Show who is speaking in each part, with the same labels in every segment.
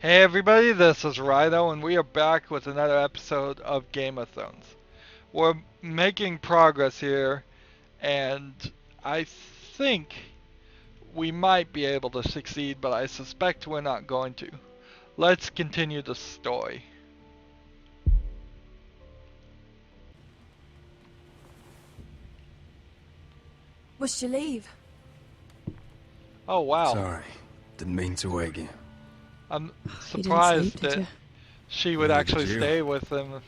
Speaker 1: Hey everybody, this is Rydo, and we are back with another episode of Game of Thrones. We're making progress here, and I think we might be able to succeed, but I suspect we're not going to. Let's continue the story.
Speaker 2: Must you leave?
Speaker 1: Oh wow,
Speaker 3: Sorry, didn't mean to wake you.
Speaker 1: I'm
Speaker 2: You didn't
Speaker 1: surprised
Speaker 2: sleep, did
Speaker 1: that
Speaker 2: you?
Speaker 1: she would
Speaker 3: Neither
Speaker 1: actually
Speaker 3: did you.
Speaker 1: stay with him.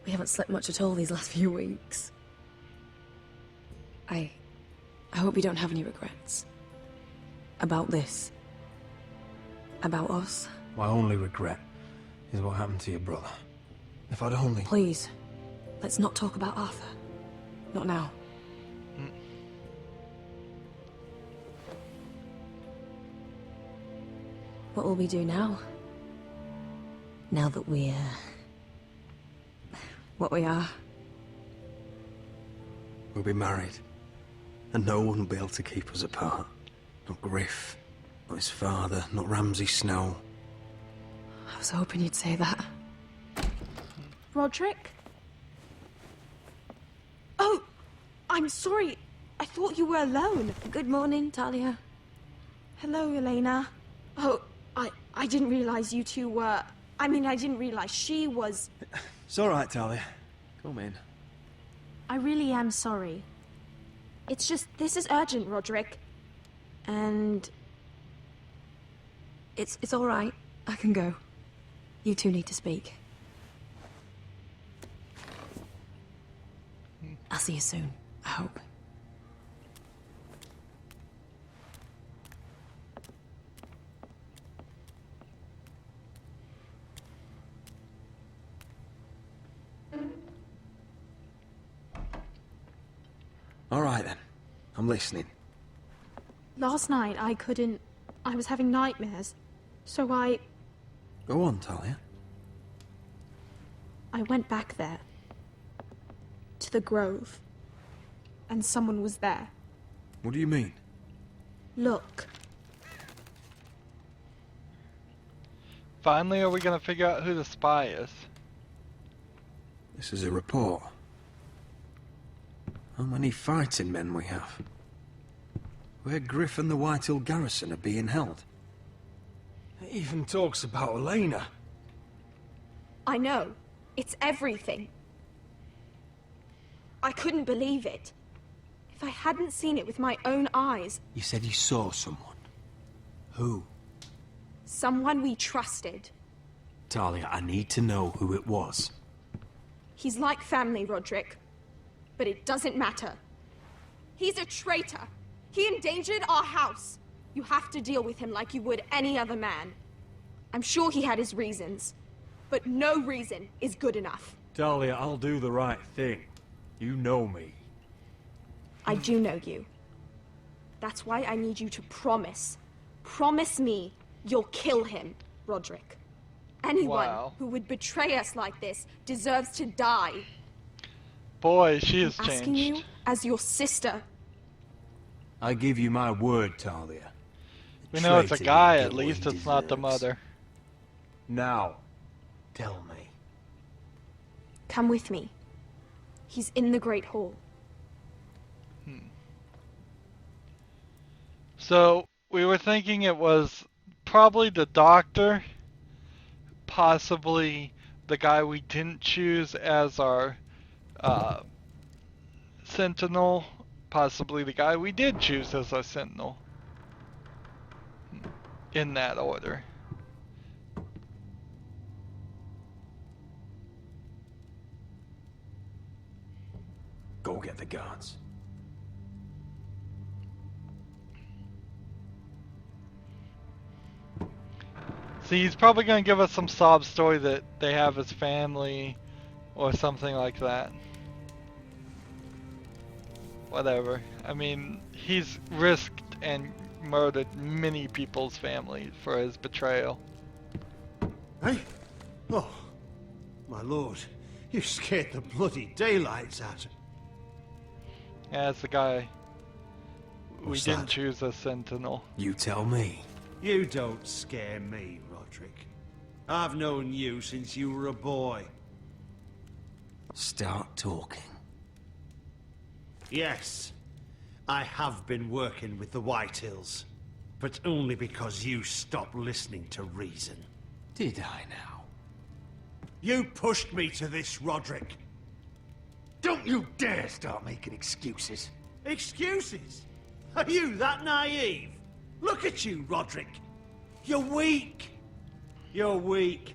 Speaker 2: We haven't slept much at all these last few weeks. I hope you don't have any regrets. About this. About us.
Speaker 3: My only regret is what happened to your brother. If I'd only...
Speaker 2: Please, let's not talk about Arthur. Not now. What will we do now? Now that we're... what we are.
Speaker 3: We'll be married. And no one will be able to keep us apart. Not Griff, not his father, not Ramsay Snow.
Speaker 2: I was hoping you'd say that.
Speaker 4: Roderick? Oh, I'm sorry. I thought you were alone.
Speaker 2: Good morning, Talia.
Speaker 4: Hello, Elena. Oh, I didn't realize you two were... I didn't realize she was...
Speaker 3: It's alright, Talia. Come in.
Speaker 4: I really am sorry. It's just, this is urgent, Roderick. And...
Speaker 2: It's all right. I can go. You two need to speak. I'll see you soon, I hope.
Speaker 3: Alright then. I'm listening.
Speaker 4: last night I couldn't... I was having nightmares. So I
Speaker 3: Go on, Talia.
Speaker 4: went back there. To the grove. And someone was there.
Speaker 3: What do you mean?
Speaker 4: Look.
Speaker 1: Finally, are we gonna figure out who the spy is?
Speaker 3: This is a report. How many fighting men we have? Where Griff and the Whitehall garrison are being held. It even talks about Elena.
Speaker 4: I know. It's everything. I couldn't believe it. If I hadn't seen it with my own eyes,
Speaker 3: You said you saw someone. Who?
Speaker 4: someone we trusted.
Speaker 3: Talia, I need to know who it was.
Speaker 4: He's like family, Roderick. But it doesn't matter. He's a traitor. He endangered our house. You have to deal with him like you would any other man. I'm sure he had his reasons. But no reason is good enough.
Speaker 5: Talia, I'll do the right thing. You know me.
Speaker 4: I do know you. That's why I need you to promise. Promise me you'll kill him, Roderick. Anyone
Speaker 1: Wow.
Speaker 4: who would betray us like this deserves to die.
Speaker 1: Boy, she has
Speaker 4: Asking
Speaker 1: changed.
Speaker 4: you as your sister.
Speaker 5: I give you my word, Talia.
Speaker 1: We know it's a
Speaker 3: Traitor
Speaker 1: guy,
Speaker 3: will
Speaker 1: at
Speaker 3: get what
Speaker 1: least
Speaker 3: he
Speaker 1: it's not the
Speaker 3: deserves.
Speaker 1: mother.
Speaker 5: Now, tell me.
Speaker 4: Come with me. He's in the Great Hall.
Speaker 1: So, we were thinking it was probably the doctor, possibly the guy we didn't choose as our sentinel, possibly the guy we did choose as our sentinel. In that order.
Speaker 3: Go get the guards.
Speaker 1: See, he's probably going to give us some sob story that they have his family or something like that. Whatever. I mean, he's risked and murdered many people's families for his betrayal.
Speaker 6: Hey? Oh, my lord. You scared the bloody daylights out of...
Speaker 1: Yeah, it's the guy we
Speaker 6: What's
Speaker 1: didn't
Speaker 6: that?
Speaker 1: choose as sentinel.
Speaker 3: You tell me.
Speaker 6: You don't scare me, Roderick. I've known you since you were a boy.
Speaker 3: Start talking.
Speaker 6: Yes, I have been working with the Whitehills, but only because you stopped listening to reason.
Speaker 3: Did I now?
Speaker 6: You pushed me to this, Roderick.
Speaker 3: Don't you dare start making excuses.
Speaker 6: Excuses? Are you that naive? Look at you, Roderick. You're weak. You're weak.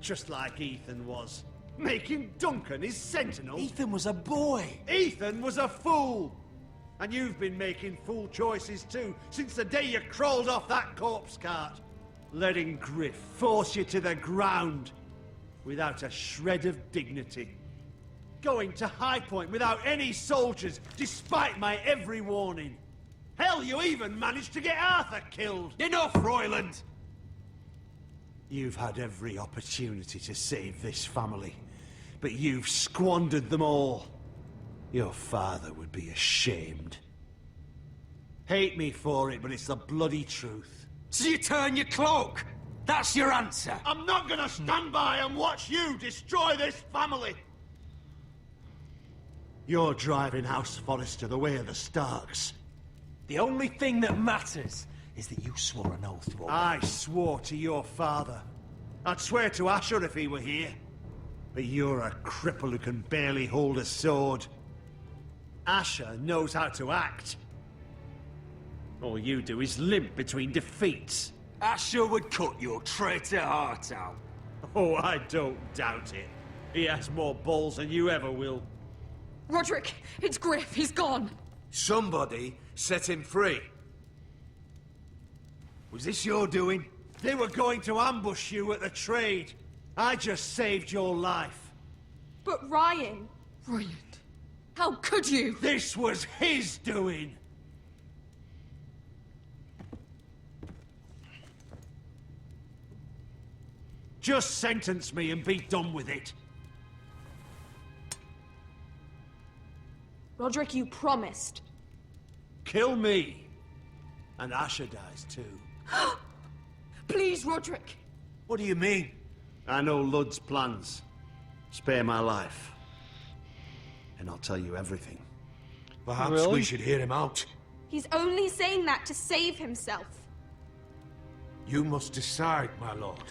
Speaker 6: Just like Ethan was. Making Duncan his sentinel.
Speaker 3: Ethan was a boy.
Speaker 6: Ethan was a fool. And you've been making fool choices too, since the day you crawled off that corpse cart. Letting Griff force you to the ground, without a shred of dignity. Going to High Point without any soldiers, despite my every warning. Hell, you even managed to get Arthur killed!
Speaker 3: Enough, Royland!
Speaker 6: You've had every opportunity to save this family, but you've squandered them all. Your father would be ashamed. Hate me for it, but it's the bloody truth.
Speaker 3: So you turn your cloak? That's your answer?
Speaker 6: I'm not gonna stand by and watch you destroy this family! You're driving House Forrester the way of the Starks.
Speaker 3: The only thing that matters is that you swore an oath to obey.
Speaker 6: I swore to your father. I'd swear to Asher if he were here. But you're a cripple who can barely hold a sword. Asher knows how to act. All you do is limp between defeats.
Speaker 3: Asher would cut your traitor heart out.
Speaker 6: Oh, I don't doubt it. He has more balls than you ever will.
Speaker 2: Roderick, it's Griff. He's gone.
Speaker 3: Somebody set him free. Was this your doing?
Speaker 6: They were going to ambush you at the trade. I just saved your life.
Speaker 4: But Ryan...
Speaker 2: Roland, how could you?
Speaker 6: This was his doing. Just sentence me and be done with it.
Speaker 4: Roderick, you promised.
Speaker 6: Kill me. And Asher dies too.
Speaker 2: Please, Roderick.
Speaker 3: What do you mean?
Speaker 6: I know Ludd's plans. Spare my life. And I'll tell you everything.
Speaker 3: Perhaps
Speaker 1: Really?
Speaker 3: we should hear him out.
Speaker 4: He's only saying that to save himself.
Speaker 3: You must decide, my lord.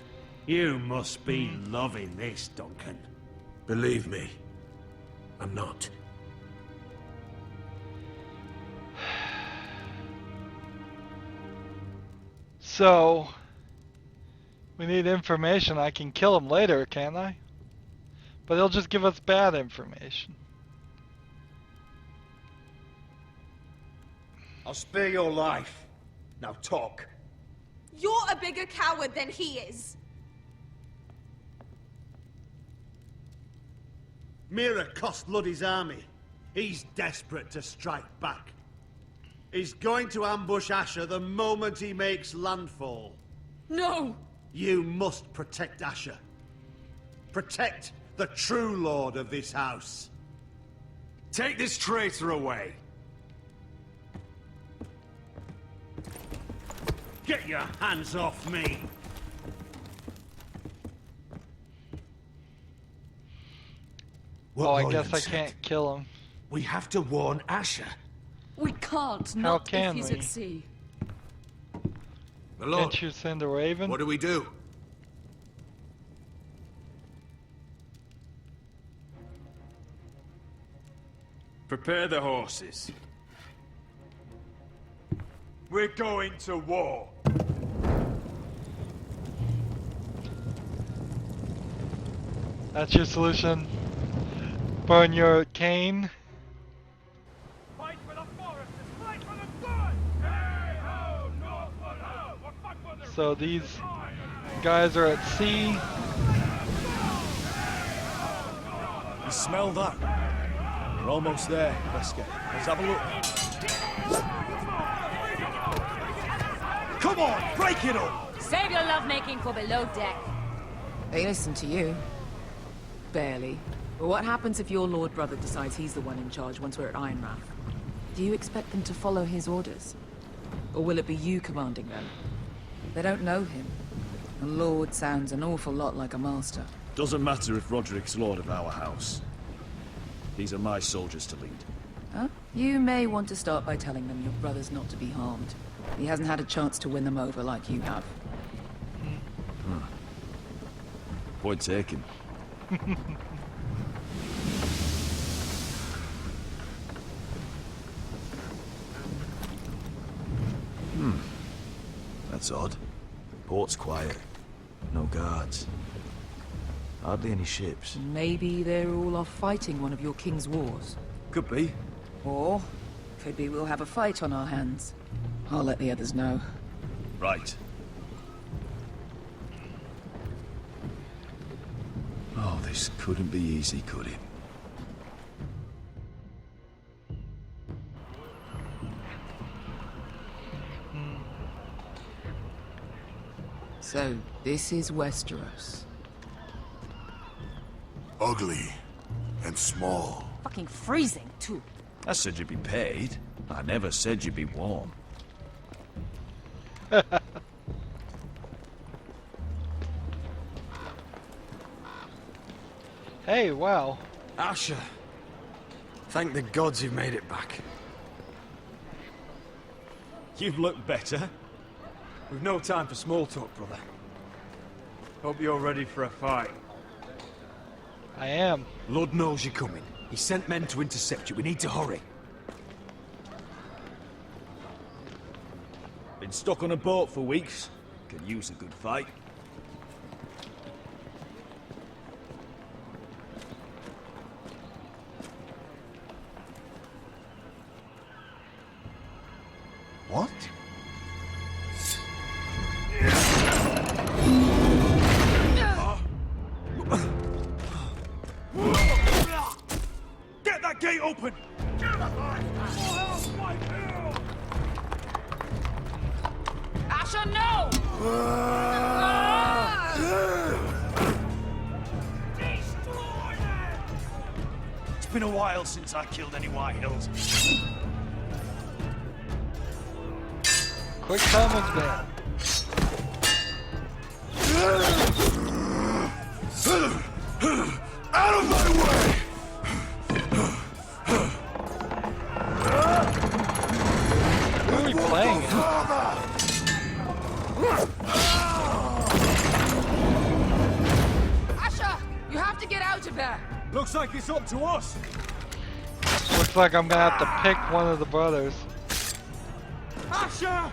Speaker 6: You must be loving this, Duncan.
Speaker 3: Believe me, I'm not.
Speaker 1: So, we need information. I can kill him later, can't I? But he'll just give us bad information.
Speaker 3: I'll spare your life. Now talk.
Speaker 4: You're a bigger coward than he is.
Speaker 6: Mira cost Luddy's army. He's desperate to strike back. He's going to ambush Asher the moment he makes landfall.
Speaker 2: No!
Speaker 6: You must protect Asher. Protect the true lord of this house.
Speaker 3: Take this traitor away.
Speaker 6: Get your hands off me!
Speaker 3: What
Speaker 1: Oh, I
Speaker 3: Roland
Speaker 1: guess I
Speaker 3: said.
Speaker 1: can't kill him.
Speaker 3: We have to warn Asher.
Speaker 2: We can't,
Speaker 1: How
Speaker 2: not
Speaker 1: can
Speaker 2: if he's
Speaker 1: we?
Speaker 2: at sea.
Speaker 3: My lord,
Speaker 1: Can't you send a raven?
Speaker 3: what do we do?
Speaker 5: Prepare the horses. We're going to war.
Speaker 1: That's your solution? Burn your cane?
Speaker 5: Fight for the forest and fight for the sun! Hey ho, Northwood ho! We'll fight for the
Speaker 1: So these guys are at sea.
Speaker 5: You smell that? We're almost there, Wesker. Let's have a look. Come on, break it up!
Speaker 7: Save your lovemaking for below deck.
Speaker 2: They listen to you. Barely. But what happens if your lord brother decides he's the one in charge once we're at Ironrath? Do you expect them to follow his orders? Or will it be you commanding them? They don't know him. A lord sounds an awful lot like a master.
Speaker 8: Doesn't matter if Roderick's lord of our house. These are my soldiers to lead.
Speaker 2: Huh? You may want to start by telling them your brother's not to be harmed. He hasn't had a chance to win them over like you have.
Speaker 8: Point taken. That's odd. Port's quiet. No guards. Hardly any ships.
Speaker 2: Maybe they're all off fighting one of your king's wars.
Speaker 8: Could be.
Speaker 2: Or, could be we'll have a fight on our hands. I'll let the others know.
Speaker 8: Right. Oh, this couldn't be easy, could it?
Speaker 2: So, this is Westeros.
Speaker 9: Ugly and small.
Speaker 7: Fucking freezing, too.
Speaker 8: I said you'd be paid. I never said you'd be warm.
Speaker 1: Hey, wow.
Speaker 3: Asher. Thank the gods you've made it back.
Speaker 6: You look better.
Speaker 3: We've no time for small talk, brother.
Speaker 5: Hope you're ready for a fight.
Speaker 1: I am.
Speaker 3: Lord knows you're coming. He sent men to intercept you. We need to hurry.
Speaker 8: Been stuck on a boat for weeks. Could use a good fight.
Speaker 9: What?
Speaker 6: Get that gate open!
Speaker 7: Asher, no!
Speaker 8: It's been a while since I killed any White Hills.
Speaker 1: Quick time man.
Speaker 9: Out of my way!
Speaker 1: Who are we playing?
Speaker 2: Asher! You have to get out of there!
Speaker 6: Looks like it's up to us.
Speaker 1: Looks like I'm gonna have to pick one of the brothers.
Speaker 6: Asher!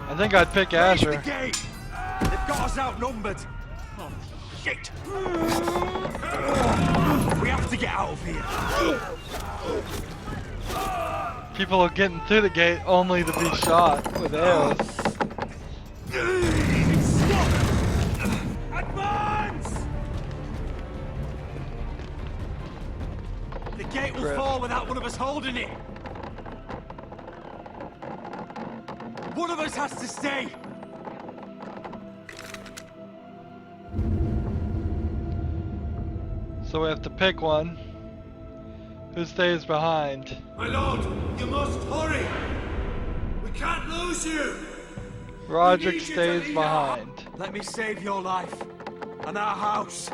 Speaker 1: I think I'd pick
Speaker 6: Raise the
Speaker 1: Asher.
Speaker 6: gate! They've got us outnumbered. Oh, shit! We have to get out of here.
Speaker 1: People are getting through the gate only to be shot with arrows.
Speaker 6: Stop! Advance! The gate will
Speaker 1: Crap.
Speaker 6: fall without one of us holding it. One of us has to stay.
Speaker 1: So we have to pick one. Who stays behind?
Speaker 6: My lord, you must hurry. We can't lose you.
Speaker 1: Roderick
Speaker 6: We need you to
Speaker 1: stays
Speaker 6: lead
Speaker 1: behind.
Speaker 6: Let me save your life and our house.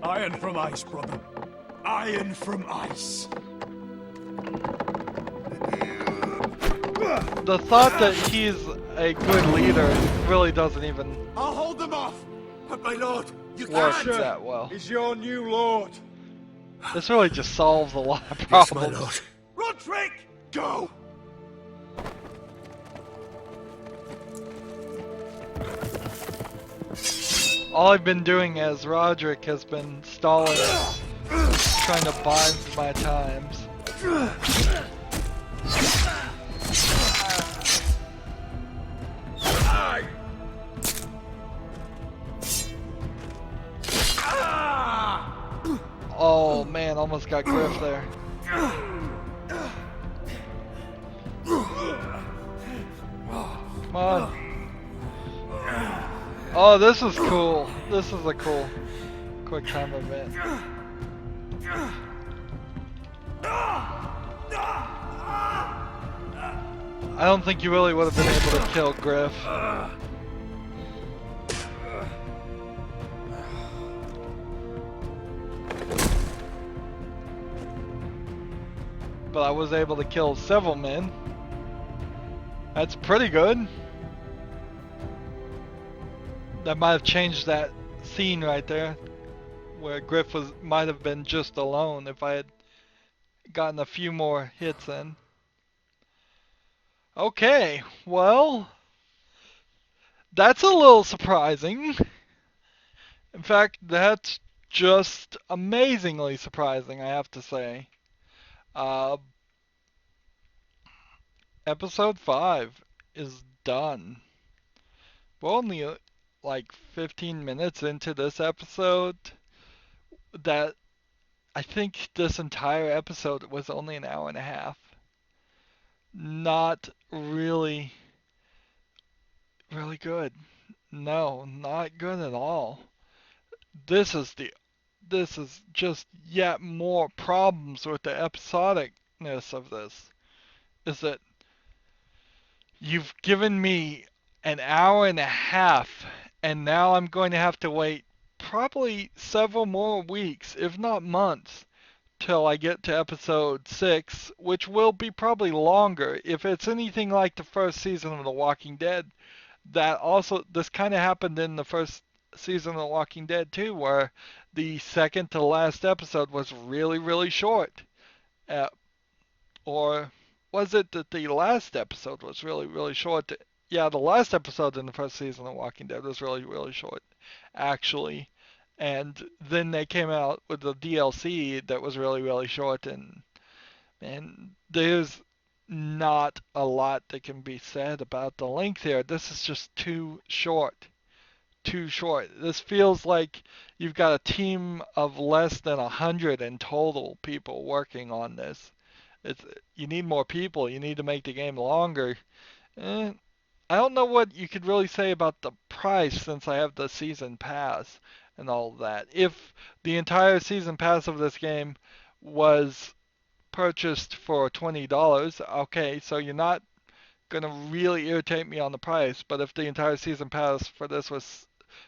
Speaker 8: Iron from ice, brother.
Speaker 6: Iron from ice.
Speaker 1: The thought that he's a good leader really doesn't even
Speaker 6: I'll hold them off. But my lord, you
Speaker 1: work
Speaker 6: can't.
Speaker 1: that well.
Speaker 6: Is your new lord.
Speaker 1: This really just solves a lot of
Speaker 3: Yes, my
Speaker 1: problems.
Speaker 3: lord.
Speaker 6: Roderick, go.
Speaker 1: All I've been doing as Roderick has been stalling, trying to bide my times. Oh man, almost got Griff there. Come on. Oh, this is cool. This is a cool quick time event. I don't think you really would have been able to kill Griff. But I was able to kill several men. That's pretty good. That might have changed that scene right there, where Griff might have been just alone if I had gotten a few more hits in. Okay, well, that's a little surprising. In fact, that's just amazingly surprising, I have to say. Episode 5 is done. We're only like 15 minutes into this episode. That I think this entire episode was only an hour and a half. Not really good. No, not good at all. This is just yet more problems with the episodicness of this. Is that you've given me an hour and a half, and now I'm going to have to wait probably several more weeks, if not months, till I get to episode 6, which will be probably longer. If it's anything like the first season of The Walking Dead, this kind of happened in the first season of The Walking Dead too, where the second to last episode was really, really short. Or was it that the last episode was really, really short? Yeah, the last episode in the first season of The Walking Dead was really, really short, actually. And then they came out with the DLC that was really, really short, and there's not a lot that can be said about the length here. This is just too short. Too short. This feels like you've got a team of less than 100 in total people working on this. You need more people. You need to make the game longer. I don't know what you could really say about the price, since I have the season pass and all of that. If the entire season pass of this game was purchased for $20, okay, so you're not gonna really irritate me on the price. But if the entire season pass for this was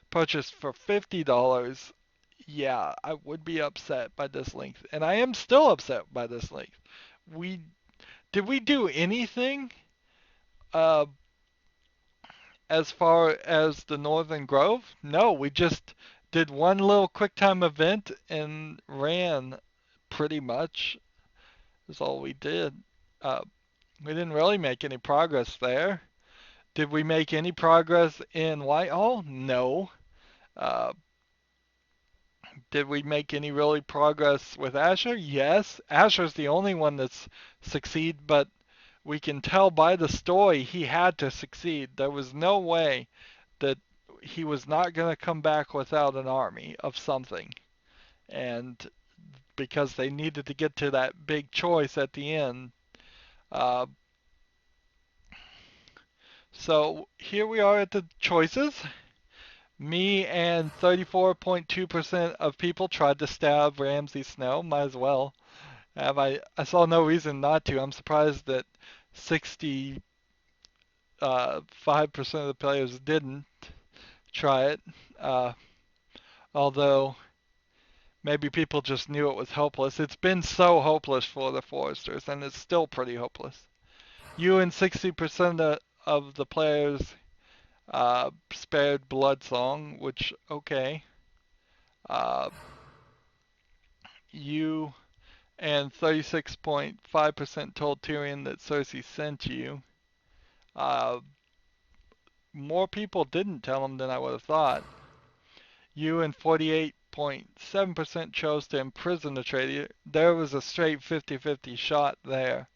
Speaker 1: purchased for $50, yeah, I would be upset by this length, and I am still upset by this length. Did we do anything as far as the Northern Grove? No, we just did one little QuickTime event and ran, pretty much. That's all we did. We didn't really make any progress there. Did we make any progress in Whitehall? No. Did we make any really progress with Asher? Yes. Asher's the only one that's succeed, but we can tell by the story he had to succeed. There was no way that he was not going to come back without an army of something. And because they needed to get to that big choice at the end. So here we are at the choices. Me and 34.2% of people tried to stab Ramsay Snow. Might as well. I saw no reason not to. I'm surprised that 65% of the players didn't try it. Although maybe people just knew it was hopeless. It's been so hopeless for the Forresters, and it's still pretty hopeless. You and 60% of the players spared Bloodsong, which, okay. You and 36.5% told Tyrion that Cersei sent you. More people didn't tell him than I would have thought. You and 48.7% chose to imprison the traitor. There was a straight 50-50 shot there.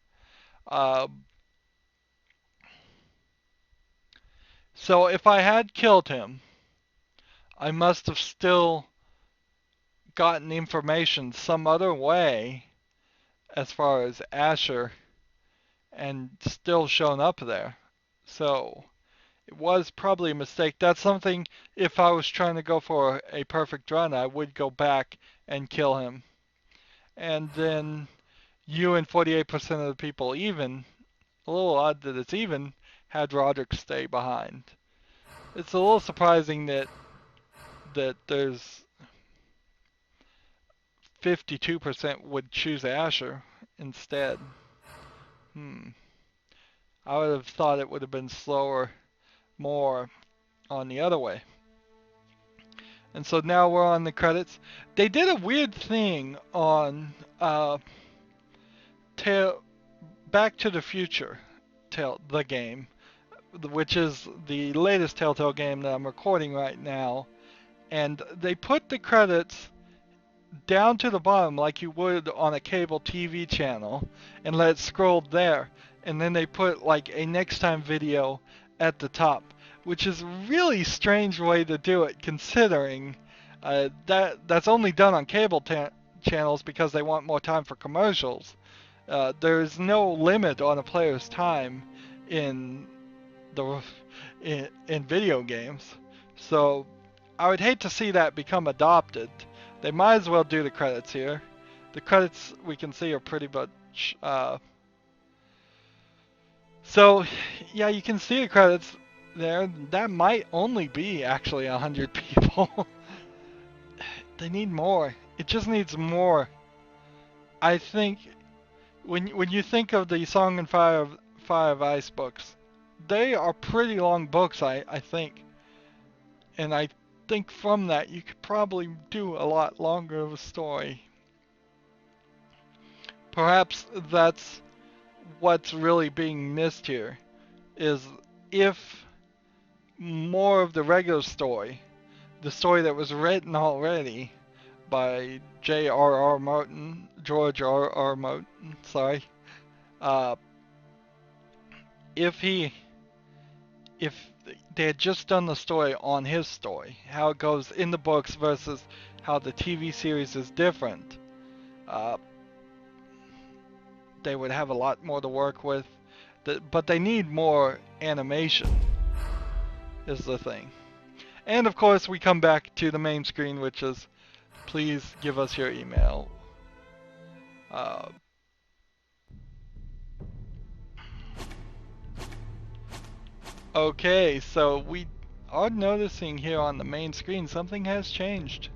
Speaker 1: So if I had killed him, I must have still gotten information some other way as far as Asher and still shown up there. So it was probably a mistake. That's something, if I was trying to go for a perfect run, I would go back and kill him. And then you and 48% of the people even a little odd that it's even had Roderick stay behind. It's a little surprising that there's 52% would choose Asher instead. I would have thought it would have been slower, more on the other way. And so now we're on the credits. They did a weird thing on Back to the Future, the game, which is the latest Telltale game that I'm recording right now. And they put the credits down to the bottom like you would on a cable TV channel and let it scroll there. And then they put like a next time video at the top, which is a really strange way to do it, considering that's only done on cable channels because they want more time for commercials. There's no limit on a player's time in video games, so I would hate to see that become adopted. They might as well do the credits here. The credits we can see are pretty much so yeah, you can see the credits there. That might only be actually 100 people. They need more. It just needs more. I think when you think of the Song and Fire of Ice books, they are pretty long books, I think. And I think from that you could probably do a lot longer of a story. Perhaps that's what's really being missed here, is if more of the regular story, the story that was written already by J.R.R. Martin, George R.R. Martin, sorry, if they had just done the story on his story, how it goes in the books versus how the TV series is different, they would have a lot more to work with. But they need more animation, is the thing. And of course we come back to the main screen, which is, please give us your email. Okay, so we are noticing here on the main screen something has changed.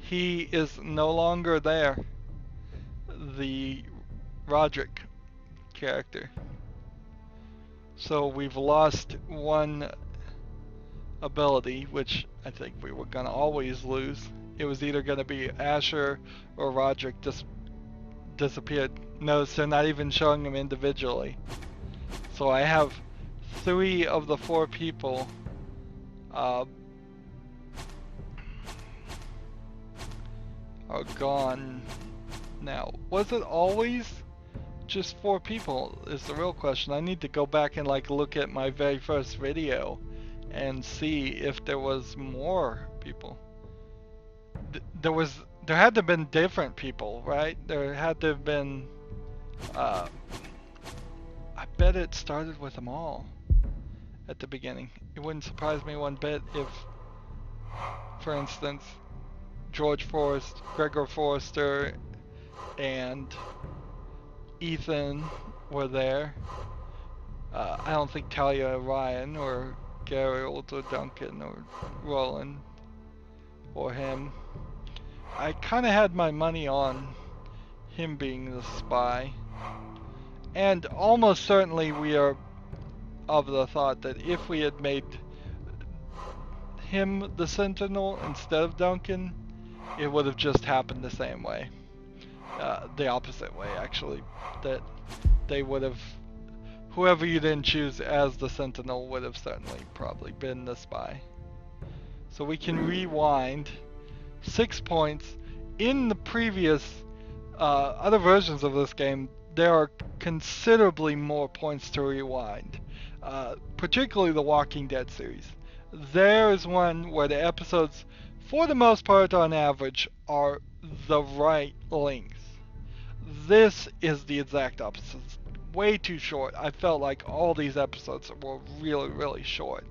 Speaker 1: He is no longer there, the Roderick character. So we've lost one ability, which I think we were gonna always lose. It was either gonna be Asher or Roderick just disappeared. Notice they're not even showing them individually. So I have 3 of the 4 people are gone now. Was it always just 4 people is the real question. I need to go back and like look at my very first video and see if there was more people. There had to have been different people, right? There had to have been I bet it started with them all at the beginning. It wouldn't surprise me one bit if, for instance, Gregor Forrester and Ethan were there. I don't think Talia Ryan or Geralt or Duncan or Roland or him. I kind of had my money on him being the spy. And almost certainly we are of the thought that if we had made him the Sentinel instead of Duncan, it would have just happened the same way. The opposite way, actually. That they would have, whoever you didn't choose as the Sentinel would have certainly probably been the spy. So we can rewind 6 points. In the previous other versions of this game, there are considerably more points to rewind, particularly the Walking Dead series. There is one where the episodes, for the most part on average, are the right length. This is the exact opposite. Way too short. I felt like all these episodes were really, really short.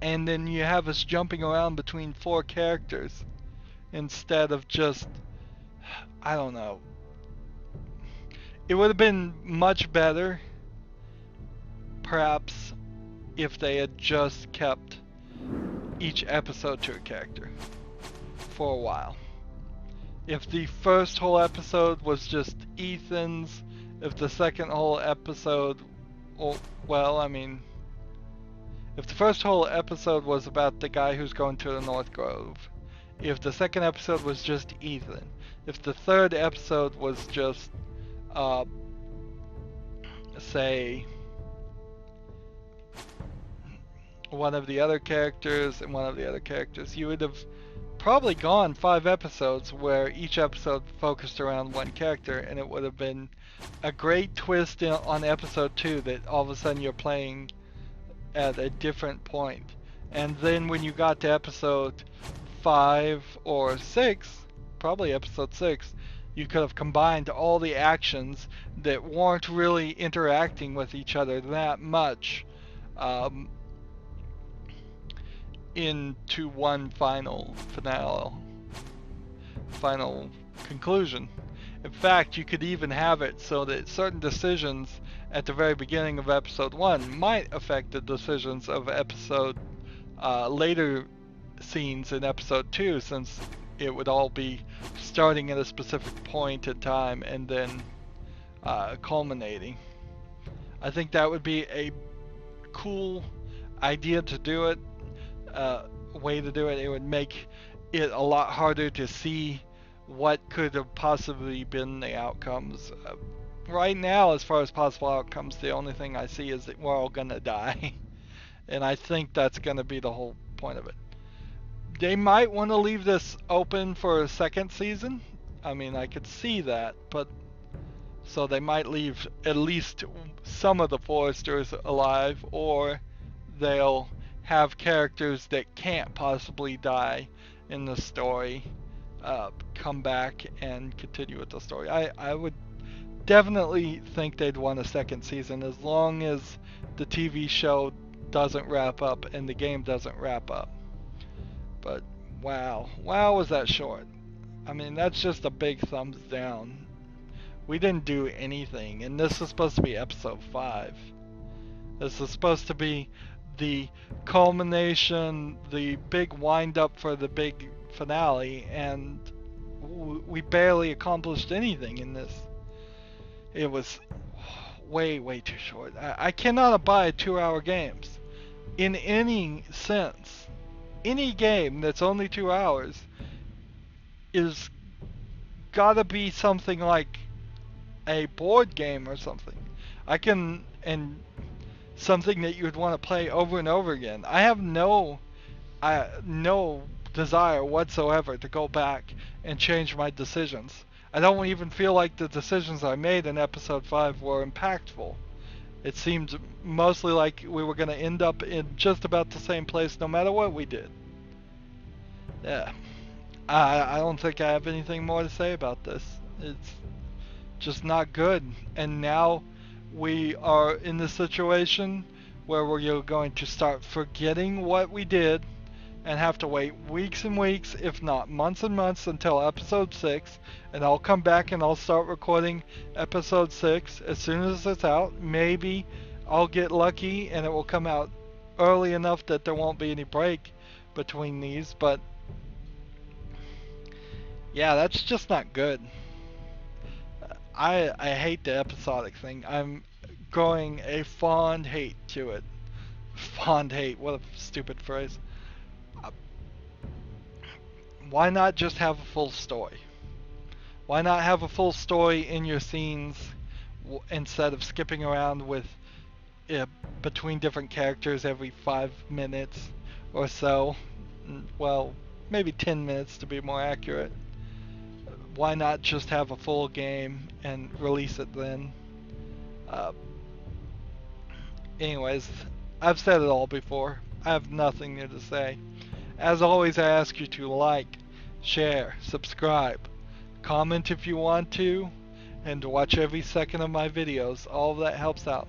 Speaker 1: And then you have us jumping around between 4 characters instead of just, I don't know. it would have been much better, perhaps, if they had just kept each episode to a character for a while. If the first whole episode was just Ethan's, if the second whole episode, well, I mean, if the first whole episode was about the guy who's going to the North Grove, if the second episode was just Ethan, if the third episode was just, say, one of the other characters and one of the other characters, you would have probably gone 5 episodes where each episode focused around one character, and it would have been a great twist on episode 2 that all of a sudden you're playing at a different point. And then when you got to episode 5 or 6, probably episode 6, you could have combined all the actions that weren't really interacting with each other that much into one final conclusion. In fact, you could even have it so that certain decisions at the very beginning of episode 1 might affect the decisions of later scenes in episode 2, since it would all be starting at a specific point in time and then culminating. I think that would be a cool idea to do it, way to do it. It would make it a lot harder to see what could have possibly been the outcomes. Right now, as far as possible outcomes, the only thing I see is that we're all gonna die. And I think that's gonna be the whole point of it. They might want to leave this open for a second season. I mean, I could see that, but so they might leave at least some of the Forresters alive, or they'll have characters that can't possibly die in the story come back and continue with the story. I would definitely think they'd want a second season, as long as the TV show doesn't wrap up and the game doesn't wrap up. But wow was that short. I mean, that's just a big thumbs down. We didn't do anything, and this is supposed to be episode 5. This is supposed to be the culmination, the big wind up for the big finale, and we barely accomplished anything in this. It was way too short. I cannot abide 2-hour games in any sense. Any game that's only 2 hours is gotta be something like a board game or something. And something that you would want to play over and over again. I have no desire whatsoever to go back and change my decisions. I don't even feel like the decisions I made in episode 5 were impactful. It seemed mostly like we were going to end up in just about the same place no matter what we did. Yeah. I don't think I have anything more to say about this. It's just not good. And now we are in the situation where we're going to start forgetting what we did and have to wait weeks and weeks, if not months and months, until episode 6, and I'll come back and I'll start recording episode 6 as soon as it's out. Maybe I'll get lucky and it will come out early enough that there won't be any break between these, but yeah, that's just not good. I hate the episodic thing. I'm growing a fond hate to it. Fond hate, what a stupid phrase. Why not just have a full story? Why not have a full story in your scenes instead of skipping around with between different characters every 5 minutes or so? Well, maybe 10 minutes to be more accurate. Why not just have a full game and release it then? Anyways, I've said it all before. I have nothing new to say. As always, I ask you to like, share, subscribe, comment if you want to, and watch every second of my videos. All of that helps out.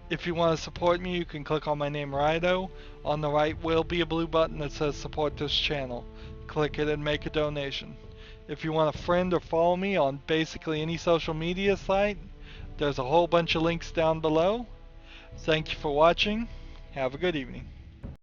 Speaker 1: If you want to support me, you can click on my name, Rydo. On the right will be a blue button that says support this channel. Click it and make a donation. If you want to friend or follow me on basically any social media site, There's a whole bunch of links down below. Thank you for watching. Have a good evening.